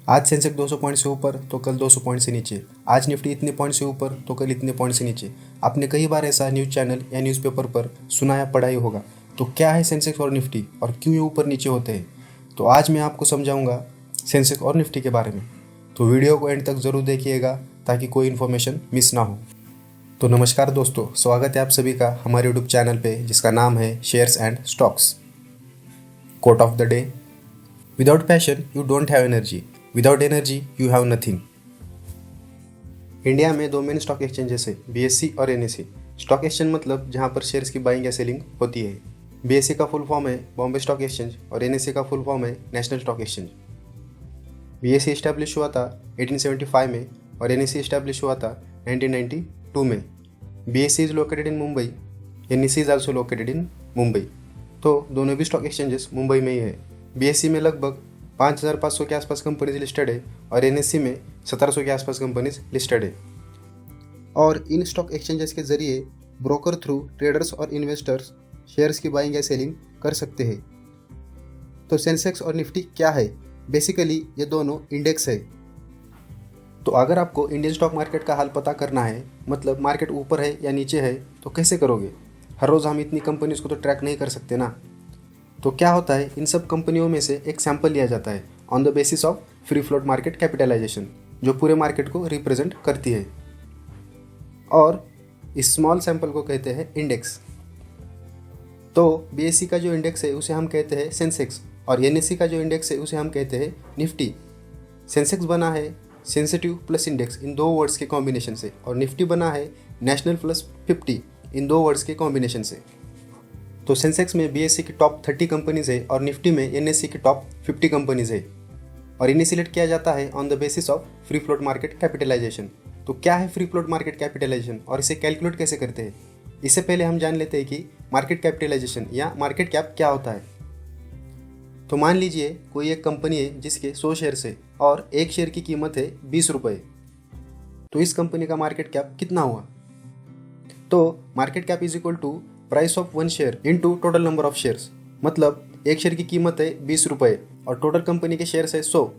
आज Sensex 200 point से ऊपर तो कल 200 पॉइंट से नीचे, आज निफ्टी इतने पॉइंट से ऊपर तो कल इतने पॉइंट से नीचे। आपने कई बार ऐसा न्यूज़ चैनल या न्यूज़पेपर पर सुना या पढ़ा ही होगा। तो क्या है सेंसेक्स और निफ्टी और क्यों ये ऊपर नीचे होते हैं? तो आज मैं आपको समझाऊंगा सेंसेक्स और निफ्टी के बारे में। तो वीडियो को एंड तक ज़रूर देखिएगा ताकि कोई इन्फॉर्मेशन मिस ना हो। तो नमस्कार दोस्तों, स्वागत है आप सभी का हमारे यूट्यूब चैनल पे जिसका नाम है shares and stocks. Quote of the day: without passion you don't have energy, without energy you have nothing. India में दो मेन स्टॉक एक्सचेंजेस है, बीएससी और एनएससी। स्टॉक एक्सचेंज मतलब जहां पर शेयर्स की बाइंग या सेलिंग होती है। बीएससी का फुल फॉर्म है बॉम्बे स्टॉक एक्सचेंज और एनएससी का फुल फॉर्म है national stock exchange. BSc establish हुआ था 1875 में और एनएससी इस्टेब्लिश हुआ था 1992 में। BSc is located in Mumbai, NSC is also located in Mumbai. तो दोनों भी स्टॉक एक्सचेंजेस मुंबई में ही है। बीएससी में लगभग 5500 के आसपास कंपनीज लिस्टेड है और एनएससी में 1700 के आसपास कंपनीज लिस्टेड है। और इन स्टॉक एक्सचेंजेस के जरिए ब्रोकर थ्रू ट्रेडर्स और इन्वेस्टर्स शेयर्स की बाइंग या सेलिंग कर सकते हैं। तो सेंसेक्स और निफ्टी क्या है? बेसिकली ये दोनों इंडेक्स है। तो अगर आपको इंडियन स्टॉक मार्केट का हाल पता करना है, मतलब मार्केट ऊपर है या नीचे है, तो कैसे करोगे? हर रोज़ हम इतनी कंपनीज को तो ट्रैक नहीं कर सकते ना। तो क्या होता है, इन सब कंपनियों में से एक सैंपल लिया जाता है on the basis of free float market capitalisation, जो पूरे मार्केट को रिप्रेजेंट करती है। और इस स्मॉल सैंपल को कहते हैं इंडेक्स। तो बीएससी का जो इंडेक्स है उसे हम कहते हैं सेंसेक्स और एनएससी का जो इंडेक्स है उसे हम कहते हैं निफ्टी। सेंसेक्स बना है सेंसिटिव प्लस इंडेक्स इन दो वर्ड्स के कॉम्बिनेशन से और निफ्टी बना है नेशनल प्लस 50 इन दो वर्ड्स के कॉम्बिनेशन से। तो सेंसेक्स में बीएससी की टॉप 30 कंपनीज है और निफ्टी में एनएससी की टॉप 50 कंपनीज है और इन्हें सिलेक्ट किया जाता है on the basis of free float market capitalisation. तो क्या है फ्री फ्लोट मार्केट कैपिटलाइजेशन और इसे कैलकुलेट कैसे करते हैं? इससे पहले हम जान लेते हैं कि मार्केट कैपिटलाइजेशन या मार्केट कैप क्या होता है। तो मान लीजिए कोई एक कंपनी है जिसके 100 शेयर्स है और एक शेयर की कीमत है 20 रुपये। तो इस कंपनी का मार्केट कैप कितना हुआ? तो market cap is equal to price of one share into total number of shares. मतलब एक शेयर की कीमत है 20 रुपये और टोटल कंपनी के शेयर्स है 100।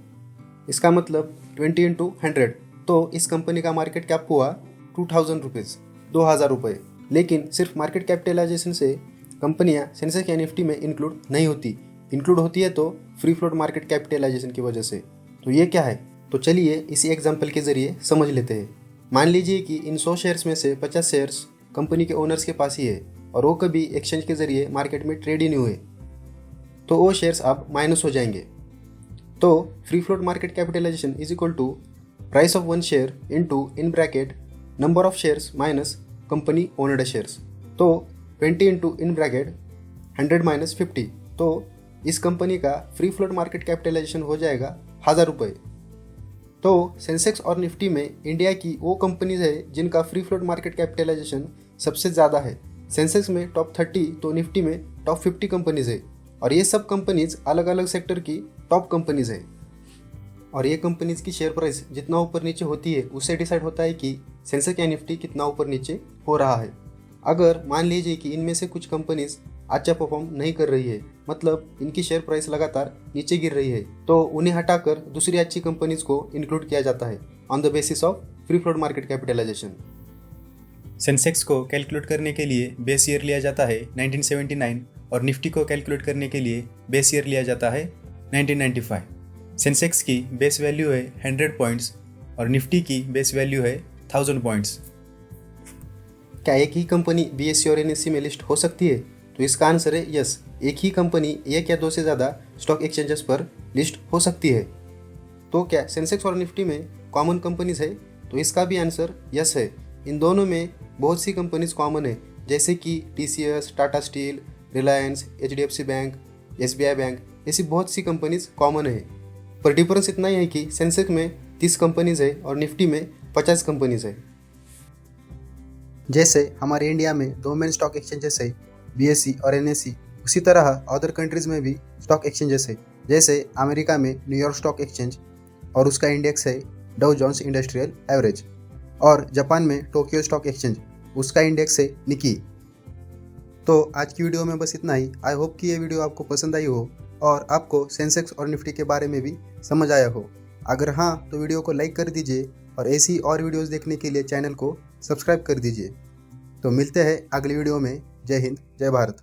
इसका मतलब 20 इंटू 100। तो इस कंपनी का मार्केट कैप हुआ 2000 रुपीज़, 2000 रुपये। लेकिन सिर्फ मार्केट कैपिटलाइजेशन से कंपनियां सेंसेक्स या निफ्टी में इंक्लूड नहीं होती। इंक्लूड होती है तो फ्री फ्लोट मार्केट कैपिटलाइजेशन की वजह से। तो ये क्या है? तो चलिए इसी एग्जाम्पल के जरिए समझ लेते हैं। मान लीजिए कि इन 100 शेयर्स में से 50 शेयर्स कंपनी के ओनर्स के पास ही है और वो कभी एक्सचेंज के जरिए मार्केट में ट्रेड ही नहीं हुए। तो वो शेयर्स अब माइनस हो जाएंगे। तो free float market capitalisation is equal to price of one share into in bracket number of shares minus company owned shares. तो 20 इंटू इन ब्रैकेट 100 माइनस 50। तो इस कंपनी का फ्री फ्लोट मार्केट कैपिटलाइजेशन हो जाएगा 1000 रुपये। तो सेंसेक्स और Nifty में इंडिया की वो कंपनीज है जिनका फ्री फ्लोट मार्केट कैपिटलाइजेशन सबसे ज़्यादा है। सेंसेक्स में टॉप 30 तो निफ्टी में टॉप 50 कंपनीज है और ये सब कंपनीज अलग अलग सेक्टर की टॉप कंपनीज है। और ये कंपनीज की शेयर प्राइस जितना ऊपर नीचे होती है उससे डिसाइड होता है कि सेंसेक्स या निफ्टी कितना ऊपर नीचे हो रहा है। अगर मान लीजिए कि इनमें से कुछ कंपनीज अच्छा परफॉर्म नहीं कर रही है, मतलब इनकी शेयर प्राइस लगातार नीचे गिर रही है, तो उन्हें हटाकर दूसरी अच्छी कंपनीज को इंक्लूड किया जाता है on the basis of free float market capitalisation. Sensex को कैलकुलेट करने के लिए बेस ईयर लिया जाता है 1979 और निफ्टी को कैलकुलेट करने के लिए बेस ईयर लिया जाता है 1995। सेंसेक्स की बेस वैल्यू है 100 पॉइंट्स और निफ्टी की बेस वैल्यू है 1000 पॉइंट्स। क्या एक ही कंपनी बीएससी और एनएससी में लिस्ट हो सकती है? तो इसका आंसर है यस। एक ही कंपनी एक या दो से ज़्यादा स्टॉक एक्सचेंजेस पर लिस्ट हो सकती है। तो क्या सेंसेक्स और निफ्टी में कॉमन कंपनीज है? तो इसका भी आंसर यस है। इन दोनों में बहुत सी कंपनीज कॉमन है, जैसे कि TCS, Tata steel, Reliance, HDFC bank, SBI bank, ऐसी बहुत सी कंपनीज कॉमन है। पर डिफरेंस इतना ही है कि सेंसेक्स में 30 कंपनीज है और निफ्टी में 50 कंपनीज है। जैसे हमारे इंडिया में दो मेन स्टॉक एक्सचेंजेस है, बीएससी और एनएससी, उसी तरह अदर कंट्रीज में भी स्टॉक एक्सचेंजेस है। जैसे अमेरिका में न्यूयॉर्क स्टॉक एक्सचेंज और उसका इंडेक्स है डाउ जोन्स इंडस्ट्रियल एवरेज, और जापान में टोक्यो स्टॉक एक्सचेंज, उसका इंडेक्स है निकी। तो आज की वीडियो में बस इतना ही। आई होप कि ये वीडियो आपको पसंद आई हो और आपको सेंसेक्स और निफ्टी के बारे में भी समझ आया हो। अगर हाँ तो वीडियो को लाइक कर दीजिए और ऐसी और वीडियोस देखने के लिए चैनल को सब्सक्राइब कर दीजिए। तो मिलते हैं अगली वीडियो में। जय हिंद, जय भारत।